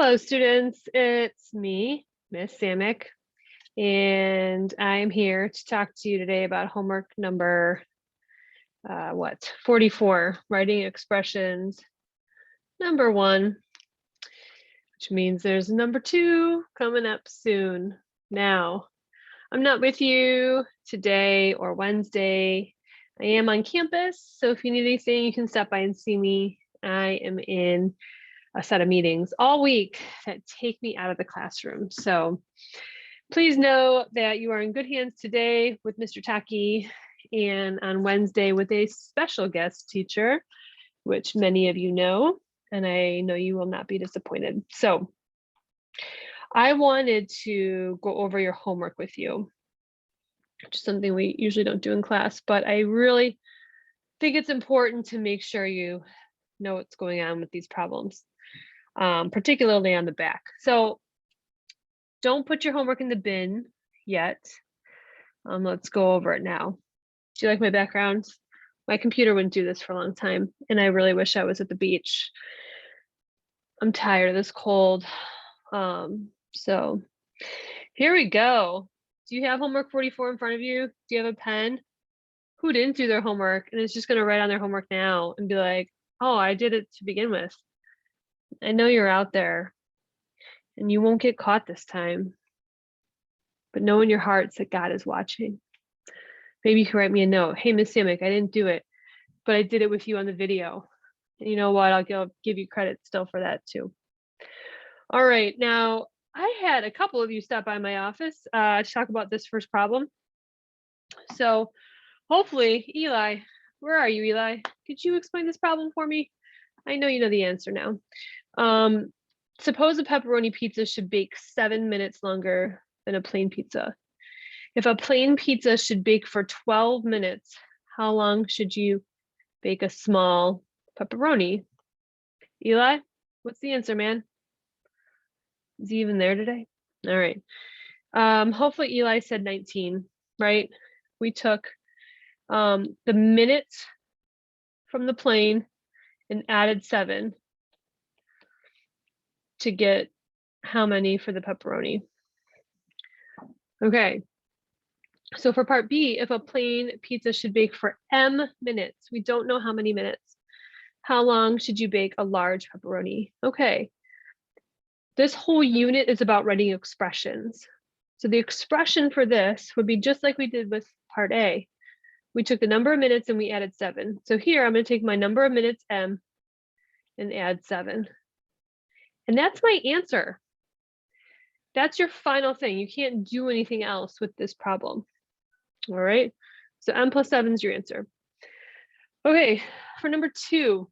Hello, students. It's me, Miss Samick, and I'm here to talk to you today about homework number 44, writing expressions number 1, which means there's number 2 coming up soon. Now, I'm not with you today or Wednesday. I am on campus, so if you need anything, you can stop by and see me. I am in a set of meetings all week that take me out of the classroom. So please know that you are in good hands today with Mr. Taki and on Wednesday with a special guest teacher, which many of you know, and I know you will not be disappointed. So I wanted to go over your homework with you, which is something we usually don't do in class, but I really think it's important to make sure you know what's going on with these problems. Particularly on the back. So don't put your homework in the bin yet. Let's go over it now. Do you like my background? My computer wouldn't do this for a long time, and I really wish I was at the beach. I'm tired of this cold. So here we go. Do you have homework 44 in front of you? Do you have a pen? Who didn't do their homework and is just going to write on their homework now and be like, oh, I did it to begin with. I know you're out there and you won't get caught this time, but know in your hearts that God is watching. Maybe you can write me a note. Hey, Miss Samick, I didn't do it, but I did it with you on the video. And you know what? I'll give you credit still for that too. All right, now I had a couple of you stop by my office to talk about this first problem. So hopefully, Eli, where are you, Eli? Could you explain this problem for me? I know you know the answer now. Suppose a pepperoni pizza should bake 7 minutes longer than a plain pizza. If a plain pizza should bake for 12 minutes, how long should you bake a small pepperoni? Eli, what's the answer, man? Is he even there today? All right. Hopefully Eli said 19, right? We took the minutes from the plain and added 7 to get how many for the pepperoni. Okay, so for part B, if a plain pizza should bake for M minutes, we don't know how many minutes. How long should you bake a large pepperoni? Okay, this whole unit is about writing expressions. So the expression for this would be just like we did with part A. We took the number of minutes and we added 7. So here I'm going to take my number of minutes M and add 7. And that's my answer. That's your final thing. You can't do anything else with this problem. All right, so M plus 7 is your answer. Okay, for number 2,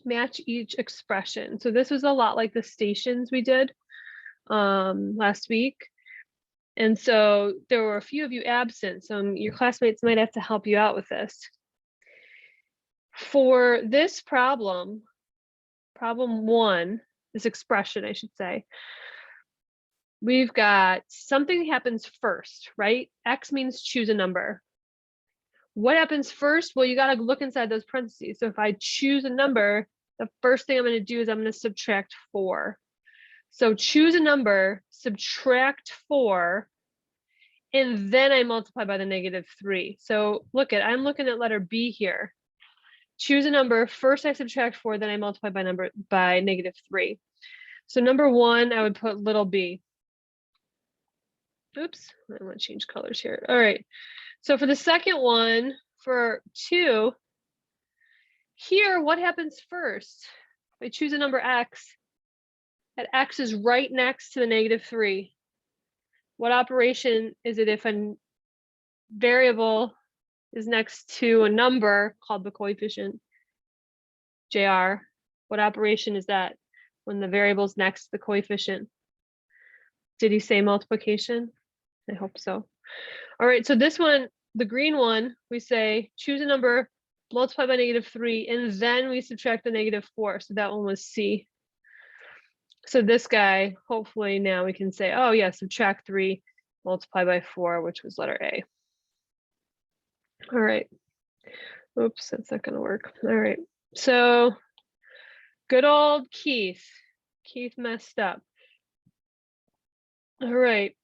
match each expression. So this was a lot like the stations we did last week. And so there were a few of you absent. So your classmates might have to help you out with this. For this problem 1, this expression, I should say, we've got something happens first, right? X means choose a number. What happens first? Well, you got to look inside those parentheses. So if I choose a number, the first thing I'm going to do is I'm going to subtract 4. So choose a number, subtract 4, and then I multiply by the -3. So I'm looking at letter B here. Choose a number, first I subtract 4, then I multiply by -3. So number 1, I would put little b. Oops, I want to change colors here. All right, so for the second one, for 2, here, what happens first? If I choose a number X, that X is right next to the -3. What operation is it if a variable is next to a number called the coefficient, JR? What operation is that when the variable is next to the coefficient? Did he say multiplication? I hope so. All right, so this one, the green one, we say choose a number, multiply by -3, and then we subtract the -4. So that one was C. So this guy, hopefully now we can say, oh yeah, subtract 3, multiply by 4, which was letter A. All right. Oops, that's not gonna work. All right, so good old Keith. Keith messed up. All right.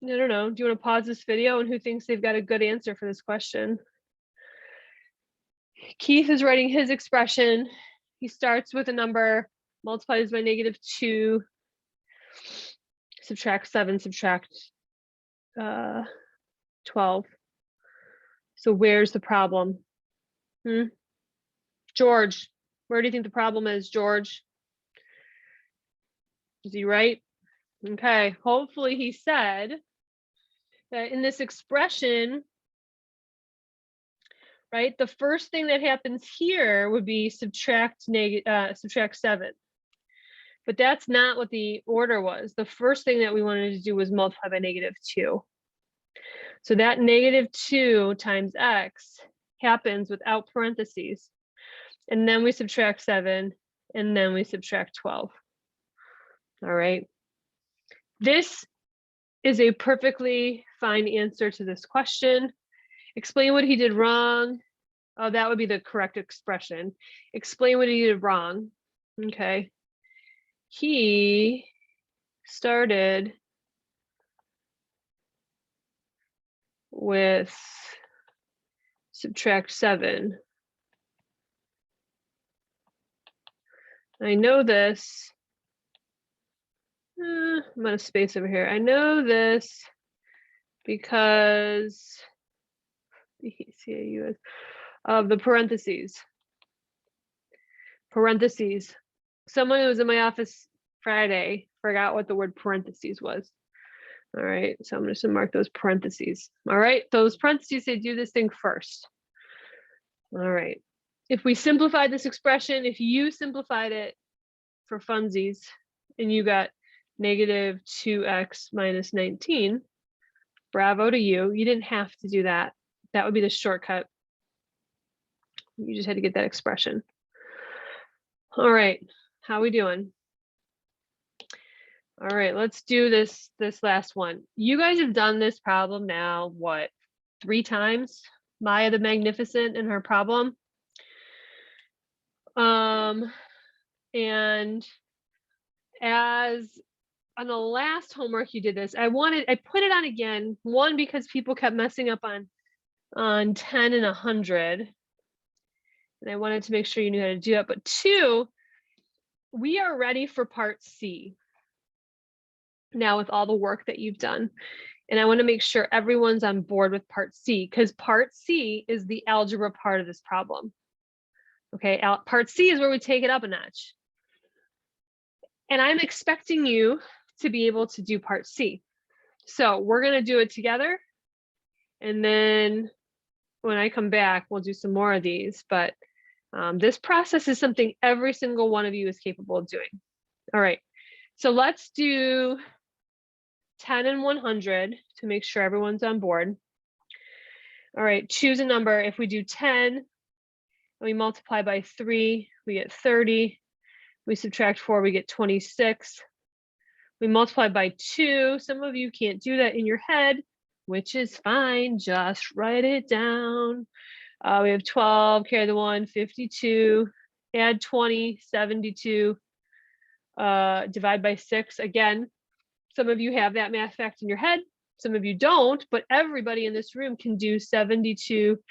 I don't know. Do you want to pause this video and who thinks they've got a good answer for this question? Keith is writing his expression. He starts with a number, multiplies by -2, subtract 7, subtract 12. So where's the problem? George, where do you think the problem is, George? Is he right? Okay, hopefully he said that in this expression, right, the first thing that happens here would be subtract 7. But that's not what the order was. The first thing that we wanted to do was multiply by -2. So that -2 times x happens without parentheses. And then we subtract 7, and then we subtract 12. All right. This is a perfectly fine answer to this question. Explain what he did wrong. Oh, that would be the correct expression. Explain what he did wrong. Okay. He started with subtract 7. I know this. I'm out of space over here. I know this because of the parentheses. Parentheses. Someone who was in my office Friday forgot what the word parentheses was. All right, so I'm just gonna mark those parentheses. All right, those parentheses, they do this thing first. All right, if we simplify this expression, if you simplified it for funsies and you got -2x minus 19, bravo to you. You didn't have to do that. That would be the shortcut. You just had to get that expression. All right, how are we doing? All right, let's do this last one. You guys have done this problem now, what, 3 times? Maya the Magnificent and her problem. And as on the last homework you did this, I put it on again, one, because people kept messing up on 10 and 100. And I wanted to make sure you knew how to do it. But 2, we are ready for part C now with all the work that you've done. And I want to make sure everyone's on board with part C, because part C is the algebra part of this problem. Okay, part C is where we take it up a notch. And I'm expecting you to be able to do part C. So we're going to do it together. And then when I come back, we'll do some more of these. But this process is something every single one of you is capable of doing. All right, so let's do 10 and 100 to make sure everyone's on board. All right, choose a number. If we do 10 and we multiply by 3, we get 30. We subtract 4, we get 26. We multiply by 2. Some of you can't do that in your head, which is fine. Just write it down. We have 12, carry the 1, 52. Add 20, 72. Divide by 6. Again, some of you have that math fact in your head. Some of you don't, but everybody in this room can do 72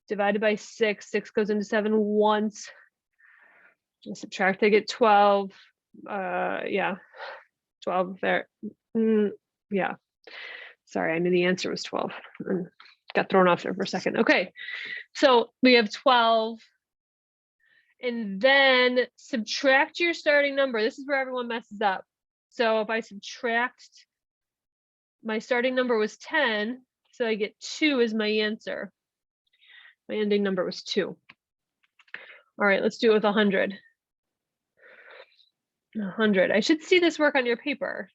divided by 6. 6 goes into 7 once. I subtract, I get 12. Yeah, 12 there. Yeah, sorry, I knew the answer was 12. Got thrown off there for a second. Okay, so we have 12. And then subtract your starting number. This is where everyone messes up. So if I subtract, my starting number was 10, so I get 2 as my answer. My ending number was 2. All right, let's do it with 100. 100. I should see this work on your paper.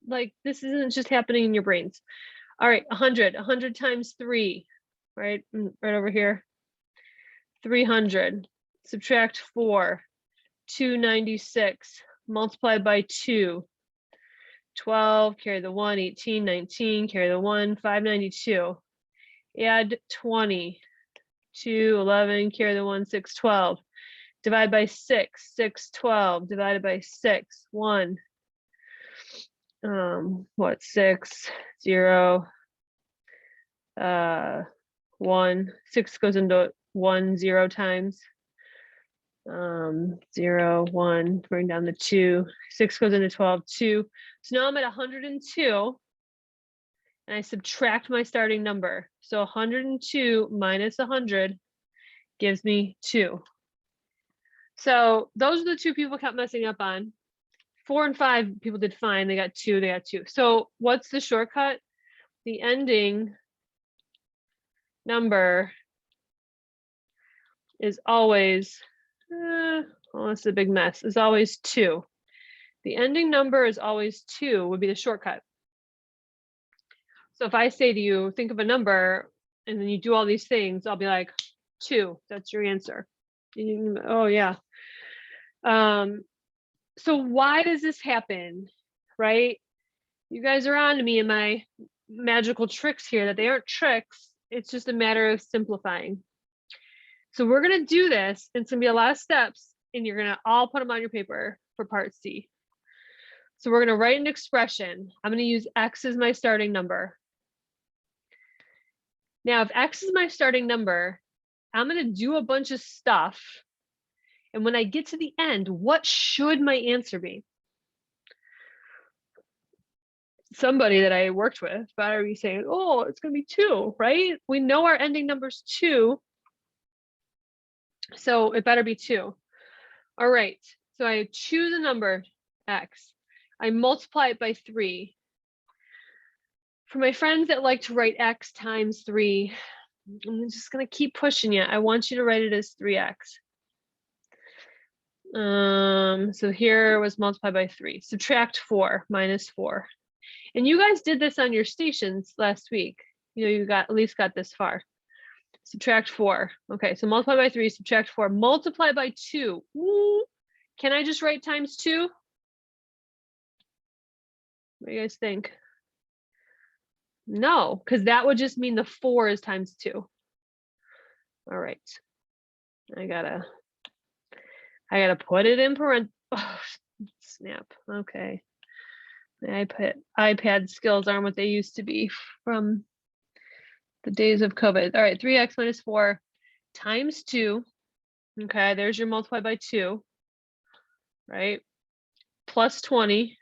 Like, this isn't just happening in your brains. All right, 100. 100 times 3, right? Right over here. 300. Subtract 4. 296. Multiply by 2. 12, carry the 1, 18, 19, carry the 1, 592. Add 20. 2, 11, carry the 1, 6, 12. divided by 6, 6, 12, divided by 6, 1. What, 6, 0, 1. 6 goes into 1, 0 times. 0, 1, bring down the 2. 6 goes into 12, 2. So now I'm at 102. And I subtract my starting number. So 102 minus 100 gives me 2. So those are the two people kept messing up on. 4 and 5 people did fine. They got 2, they got 2. So what's the shortcut? The ending number is always, oh, it's a big mess, is always 2. The ending number is always 2 would be the shortcut. So if I say to you, think of a number, and then you do all these things, I'll be like, 2, that's your answer. Oh yeah. So why does this happen, right? You guys are on to me and my magical tricks here, that they aren't tricks. It's just a matter of simplifying. So we're gonna do this, and it's gonna be a lot of steps, and you're gonna all put them on your paper for part C. So we're gonna write an expression. I'm gonna use X as my starting number. Now, if X is my starting number, I'm gonna do a bunch of stuff. And when I get to the end, what should my answer be? Somebody that I worked with better be saying, oh, it's gonna be 2, right? We know our ending number's 2. So it better be 2. All right, so I choose a number, X. I multiply it by 3. For my friends that like to write X times 3, I'm just gonna keep pushing you. I want you to write it as 3X. So here was multiplied by 3. Subtract 4 minus 4. And you guys did this on your stations last week. You know, you got at least got this far. Subtract 4. Okay, so multiply by 3, subtract 4, multiply by 2. Ooh, can I just write times 2? What do you guys think? No, because that would just mean the 4 is times 2. All right. I gotta put it in parentheses. Oh, snap. Okay. My iPad skills aren't what they used to be from the days of COVID. All right, 3x minus 4 times 2. Okay, there's your multiply by 2, right? Plus 20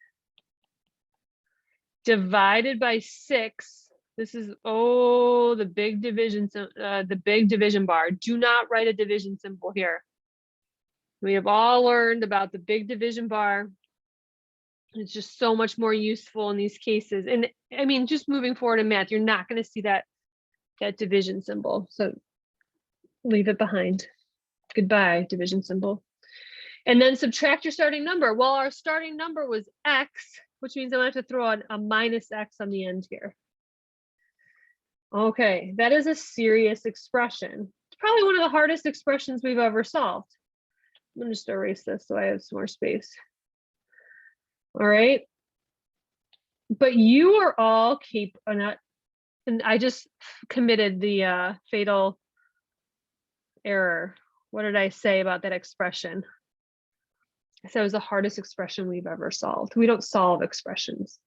divided by 6. This is, oh, the big division bar. Do not write a division symbol here. We have all learned about the big division bar. It's just so much more useful in these cases. And I mean, just moving forward in math, you're not going to see that division symbol. So leave it behind. Goodbye, division symbol. And then subtract your starting number. Well, our starting number was X, which means I'm going to have to throw a minus X on the end here. Okay, that is a serious expression. It's probably one of the hardest expressions we've ever solved. I'm going to just erase this so I have some more space. All right. But you are all capable, and I just committed the fatal error. What did I say about that expression? I said it was the hardest expression we've ever solved. We don't solve expressions.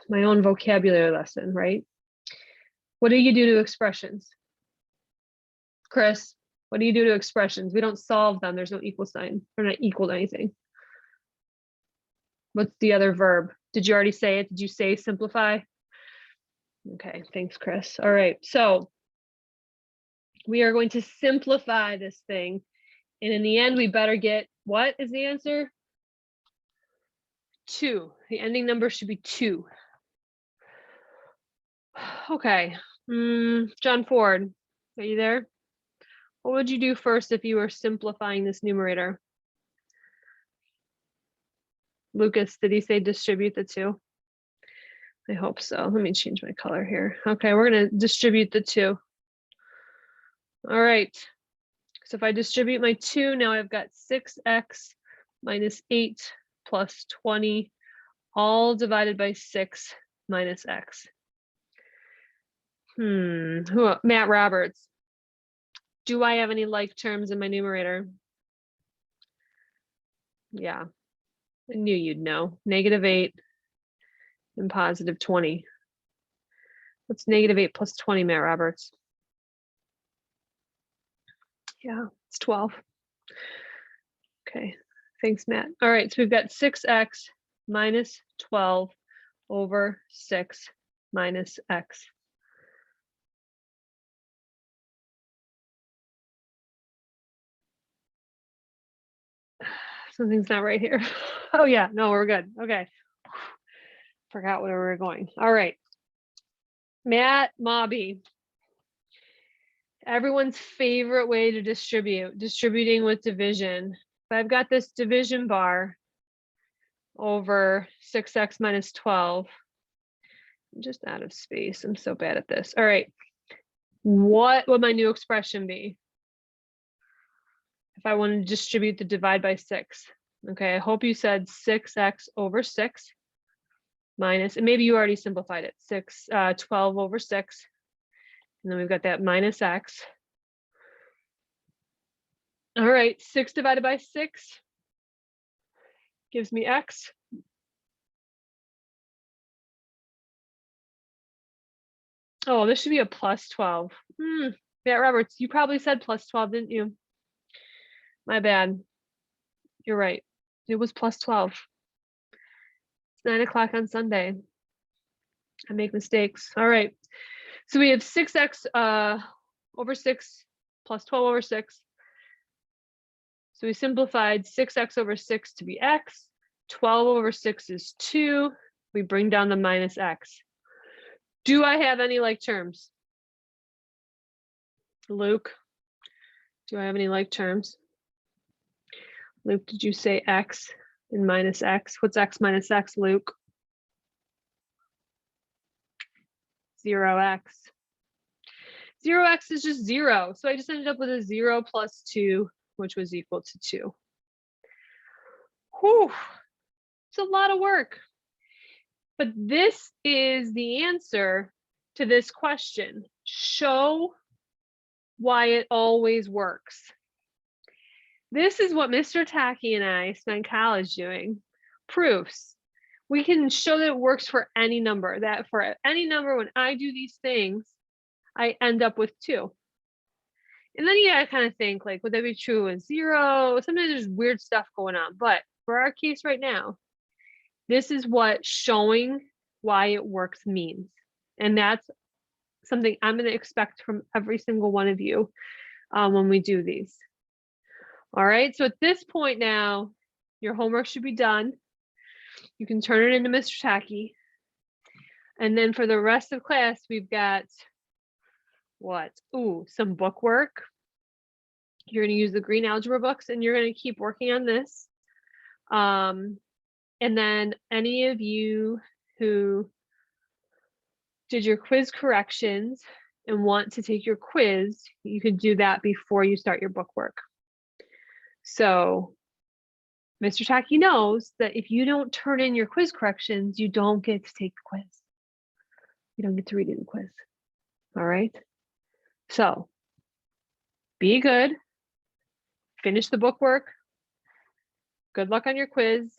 My own vocabulary lesson, right? What do you do to expressions? Chris, what do you do to expressions? We don't solve them. There's no equal sign. They're not equal to anything. What's the other verb? Did you already say it? Did you say simplify? Okay, thanks, Chris. All right, so we are going to simplify this thing. And in the end, we better get, what is the answer? 2. The ending number should be 2. Okay, John Ford, are you there? What would you do first if you were simplifying this numerator? Lucas, did he say distribute the 2? I hope so. Let me change my color here. Okay, we're going to distribute the 2. All right. So if I distribute my 2, now I've got 6x minus 8 plus 20, all divided by 6 minus x. Matt Roberts. Do I have any like terms in my numerator? Yeah, I knew you'd know. -8 and +20. What's -8 plus 20, Matt Roberts? Yeah, it's 12. Okay, thanks, Matt. All right, so we've got 6x minus 12 over 6 minus x. Something's not right here. Oh yeah, no, we're good. Okay. Forgot where we were going. All right. Matt Mobby. Everyone's favorite way to distribute, distributing with division. If I've got this division bar over 6x minus 12, I'm just out of space. I'm so bad at this. All right. What would my new expression be if I want to distribute the divide by 6? Okay, I hope you said 6x over 6 minus, and maybe you already simplified it, 12 over 6. And then we've got that minus x. All right, 6 divided by 6 gives me x. Oh, this should be a plus 12. Yeah, Roberts, you probably said plus 12, didn't you? My bad. You're right. It was plus 12. It's 9 o'clock on Sunday. I make mistakes. All right. So we have 6x over 6 plus 12 over 6. So we simplified 6x over 6 to be x. 12 over 6 is 2. We bring down the minus x. Do I have any like terms? Luke, do I have any like terms? Luke, did you say x and minus x? What's x minus x, Luke? 0x. 0x is just 0. So I just ended up with a 0 plus 2, which was equal to 2. Whew. It's a lot of work. But this is the answer to this question. Show why it always works. This is what Mr. Tacky and I spent college doing. Proofs. We can show that it works for any number, that for any number, when I do these things, I end up with 2. And then you gotta kind of think, like, would that be true with 0? Sometimes there's weird stuff going on. But for our case right now, this is what showing why it works means. And that's something I'm going to expect from every single one of you when we do these. All right, so at this point now, your homework should be done. You can turn it into Mr. Tacky. And then for the rest of class, we've got what? Ooh, some book work. You're going to use the green algebra books and you're going to keep working on this. And then any of you who did your quiz corrections and want to take your quiz, you could do that before you start your book work. So Mr. Tacky knows that if you don't turn in your quiz corrections, you don't get to take the quiz. You don't get to redo the quiz. All right. So be good. Finish the book work. Good luck on your quiz.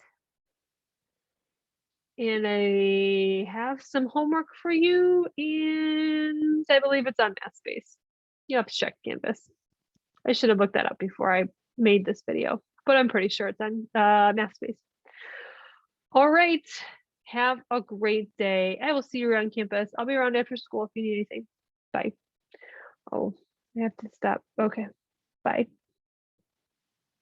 And I have some homework for you, and I believe it's on MathSpace. You have to check Canvas. I should have looked that up before I made this video, but I'm pretty sure it's on MathSpace. All right, have a great day. I will see you around campus. I'll be around after school if you need anything. Bye. Oh, I have to stop. Okay, bye.